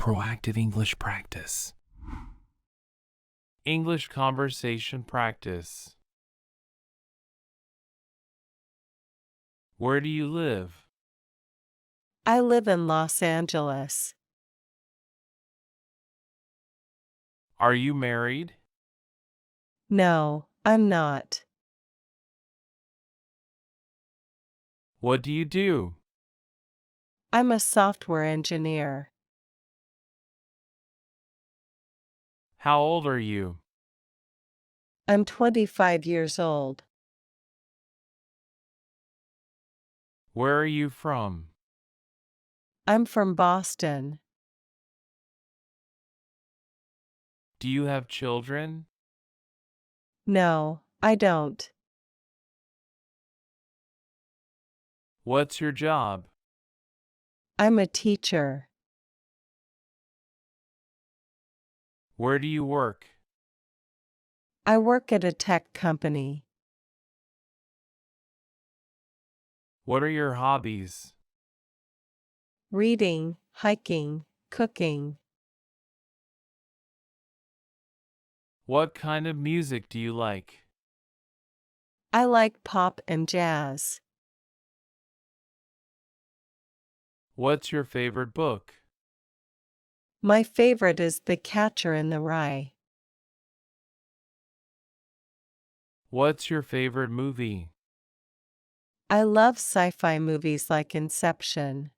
proactive English practice. English conversation practice. Where do you live? I live in Los Angeles. Are you married? No, I'm not. What do you do? I'm a software engineer. How old are you? I'm 25 years old. Where are you from? I'm from Boston. Do you have children? No, I don't. What's your job? I'm a teacher. Where do you work? I work at a tech company. What are your hobbies? Reading, hiking, cooking. What kind of music do you like? I like pop and jazz. What's your favorite book? My favorite is The Catcher in the Rye. What's your favorite movie? I love sci-fi movies like Inception.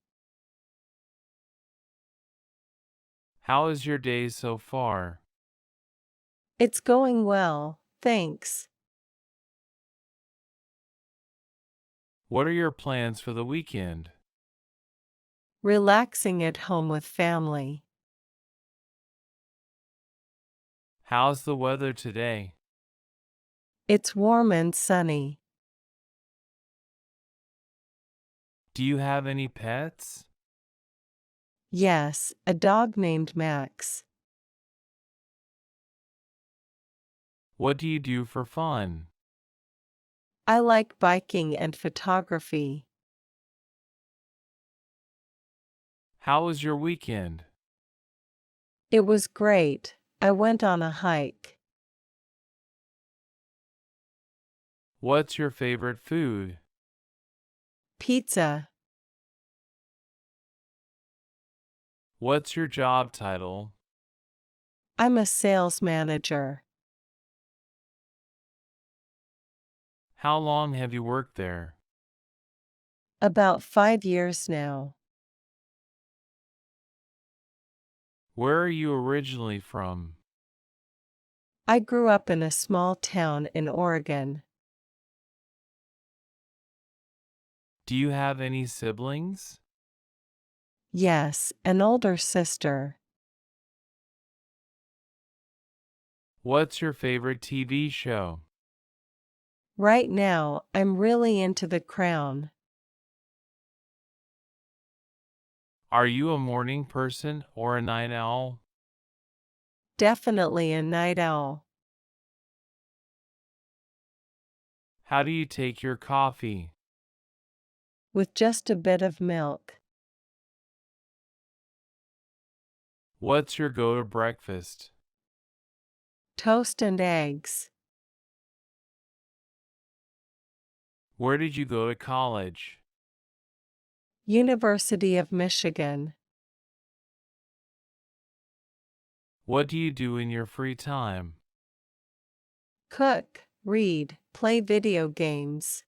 How is your day so far? It's going well, thanks. What are your plans for the weekend? Relaxing at home with family. How's the weather today? It's warm and sunny. Do you have any pets? Yes, a dog named Max. What do you do for fun? I like biking and photography. How was your weekend? It was great. I went on a hike. What's your favorite food? Pizza. What's your job title? I'm a sales manager. How long have you worked there? About 5 years now. Where are you originally from? I grew up in a small town in Oregon. Do you have any siblings? Yes, an older sister. What's your favorite TV show? Right now, I'm really into The Crown. Are you a morning person or a night owl? Definitely a night owl. How do you take your coffee? With just a bit of milk. What's your go-to breakfast? Toast and eggs. Where did you go to college? University of Michigan. What do you do in your free time? Cook, read, play video games.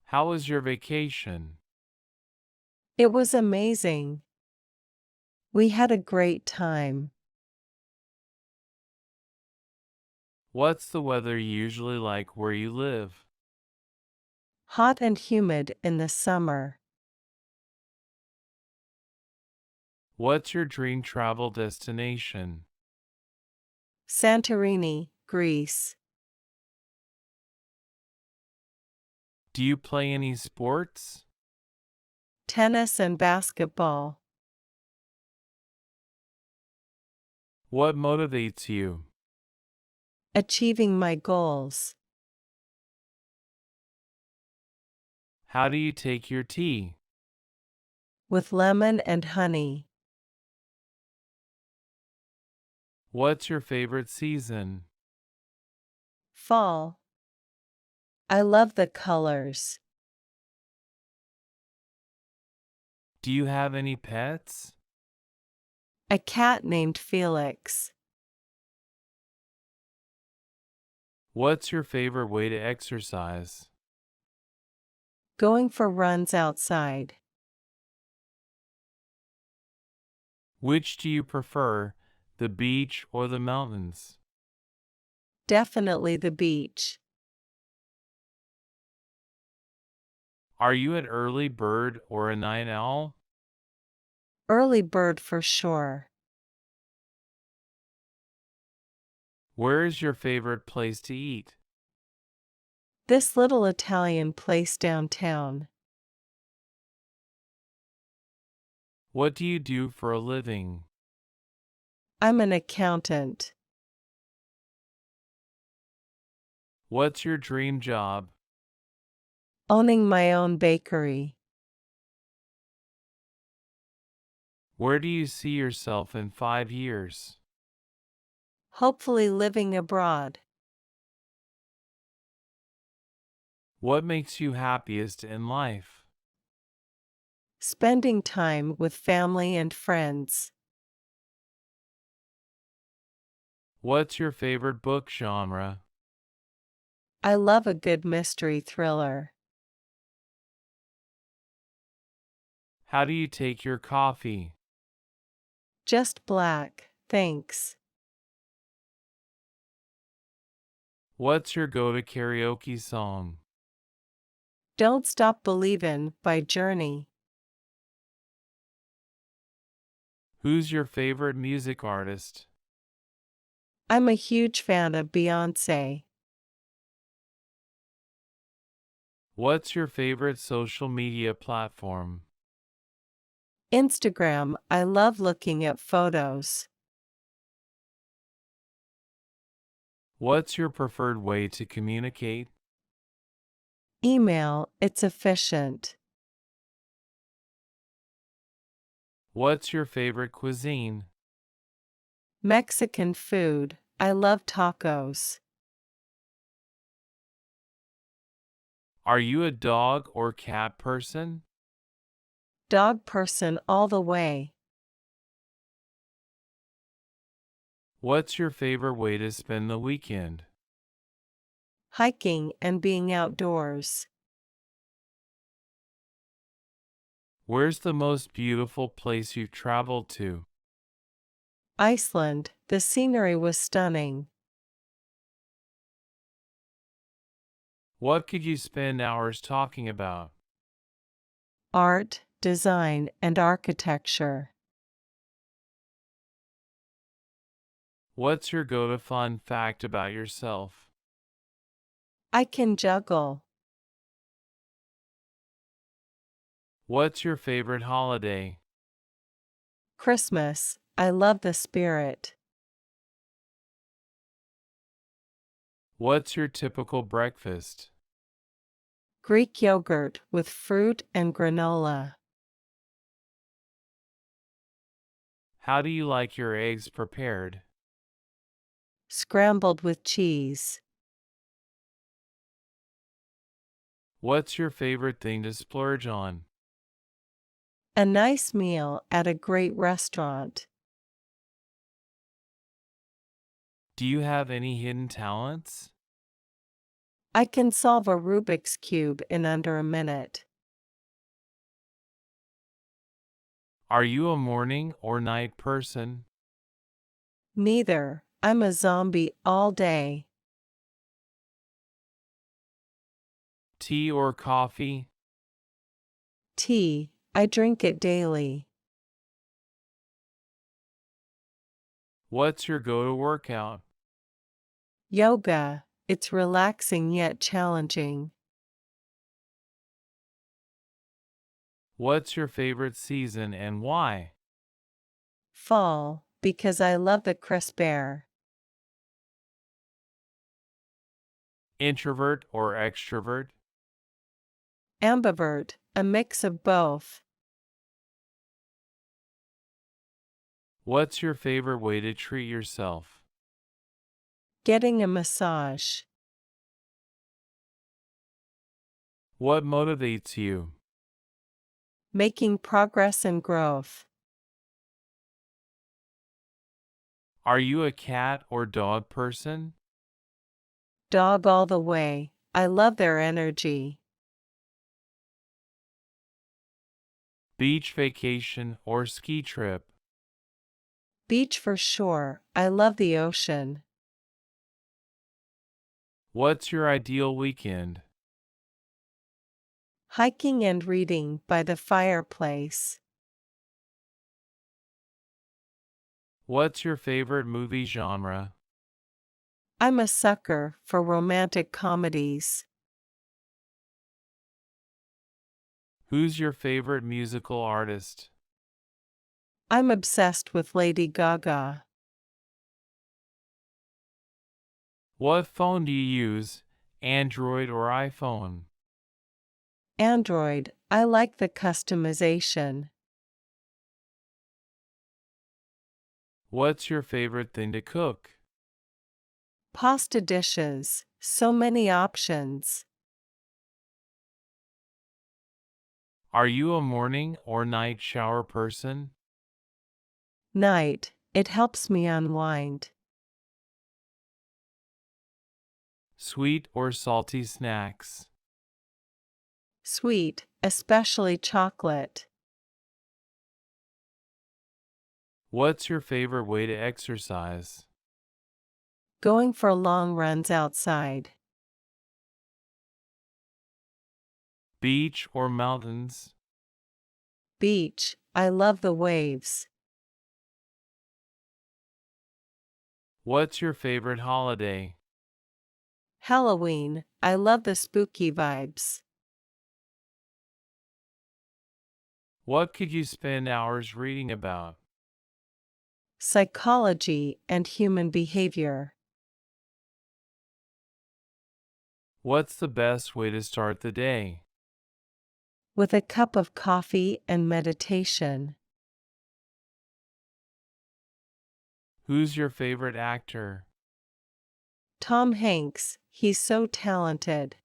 How was your vacation? It was amazing. We had a great time. What's the weather usually like where you live? Hot and humid in the summer. What's your dream travel destination? Santorini, Greece. Do you play any sports? Tennis and basketball. What motivates you? Achieving my goals. How do you take your tea? with lemon and honey. What's your favorite season? Fall. I love the colors. Do you have any pets? A cat named Felix. What's your favorite way to exercise? Going for runs outside. Which do you prefer, the beach or the mountains? Definitely the beach. Are you an early bird or a night owl? Early bird for sure. Where is your favorite place to eat? This little Italian place downtown. What do you do for a living? I'm an accountant. What's your dream job? Owning my own bakery. Where do you see yourself in 5 years? Hopefully living abroad. What makes you happiest in life? Spending time with family and friends. What's your favorite book genre? I love a good mystery thriller. How do you take your coffee? Just black, thanks. What's your go-to karaoke song? Don't Stop Believin' by Journey. Who's your favorite music artist? I'm a huge fan of Beyoncé. What's your favorite social media platform? Instagram, I love looking at photos. What's your preferred way to communicate? Email, it's efficient. What's your favorite cuisine? Mexican food, I love tacos. Are you a dog or cat person? Dog person all the way. What's your favorite way to spend the weekend? Hiking and being outdoors. Where's the most beautiful place you've traveled to? Iceland, the scenery was stunning. What could you spend hours talking about? Art, design, and architecture. What's your go-to fun fact about yourself? I can juggle. What's your favorite holiday? Christmas, I love the spirit. What's your typical breakfast? Greek yogurt with fruit and granola. How do you like your eggs prepared? Scrambled with cheese. What's your favorite thing to splurge on? A nice meal at a great restaurant. Do you have any hidden talents? I can solve a Rubik's Cube in under a minute. Are you a morning or night person? Neither, I'm a zombie all day. Tea or coffee? Tea, I drink it daily. What's your go-to workout? Yoga, it's relaxing yet challenging. What's your favorite season and why? Fall, because I love the crisp air. Introvert or extrovert? Ambivert, a mix of both. What's your favorite way to treat yourself? Getting a massage. What motivates you? Making progress and growth. Are you a cat or dog person? Dog all the way. I love their energy. Beach vacation or ski trip? Beach for sure. I love the ocean. What's your ideal weekend? Hiking and reading by the fireplace. What's your favorite movie genre? I'm a sucker for romantic comedies. Who's your favorite musical artist? I'm obsessed with Lady Gaga. What phone do you use, Android or iPhone? Android. I like the customization. What's your favorite thing to cook? Pasta dishes. So many options. Are you a morning or night shower person? Night. It helps me unwind. Sweet or salty snacks? Sweet, especially chocolate. What's your favorite way to exercise? Going for long runs outside. Beach or mountains? Beach. I love the waves. What's your favorite holiday? Halloween. I love the spooky vibes. What could you spend hours reading about? Psychology and human behavior. What's the best way to start the day? With a cup of coffee and meditation. Who's your favorite actor? Tom Hanks. He's so talented.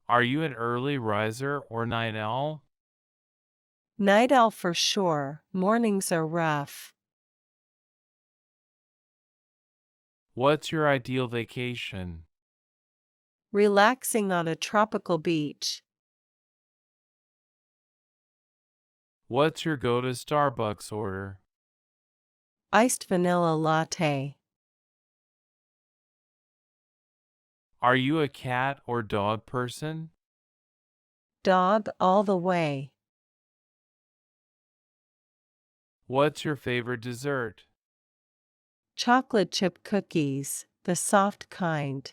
Are you an early riser or night owl? Night owl for sure. Mornings are rough. What's your ideal vacation? Relaxing on a tropical beach. What's your go-to Starbucks order? Iced vanilla latte. Are you a cat or dog person? Dog all the way. What's your favorite dessert? Chocolate chip cookies, the soft kind.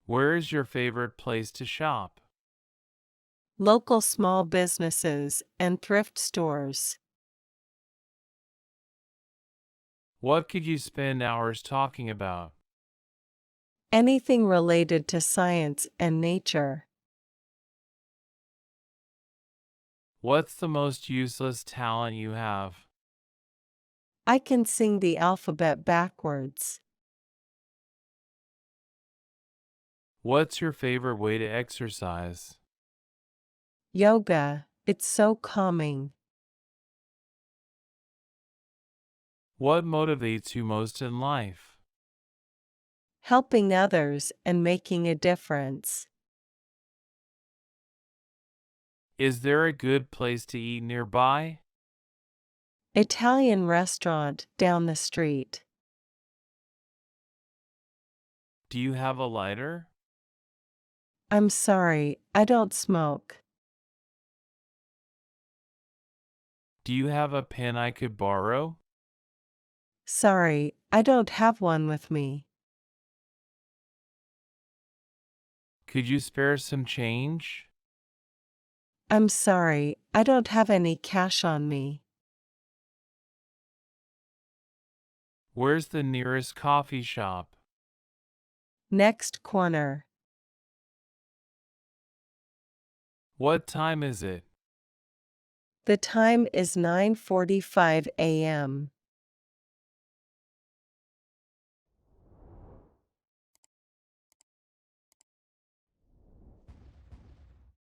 Where is your favorite place to shop? Local small businesses and thrift stores. What could you spend hours talking about? Anything related to science and nature. What's the most useless talent you have? I can sing the alphabet backwards. What's your favorite way to exercise? Yoga. It's so calming. What motivates you most in life? Helping others and making a difference. Is there a good place to eat nearby? Italian restaurant down the street. Do you have a lighter? I'm sorry, I don't smoke. Do you have a pen I could borrow? Sorry, I don't have one with me. Could you spare some change? I'm sorry, I don't have any cash on me. Where's the nearest coffee shop? Next corner. What time is it? The time is 9:45 a.m.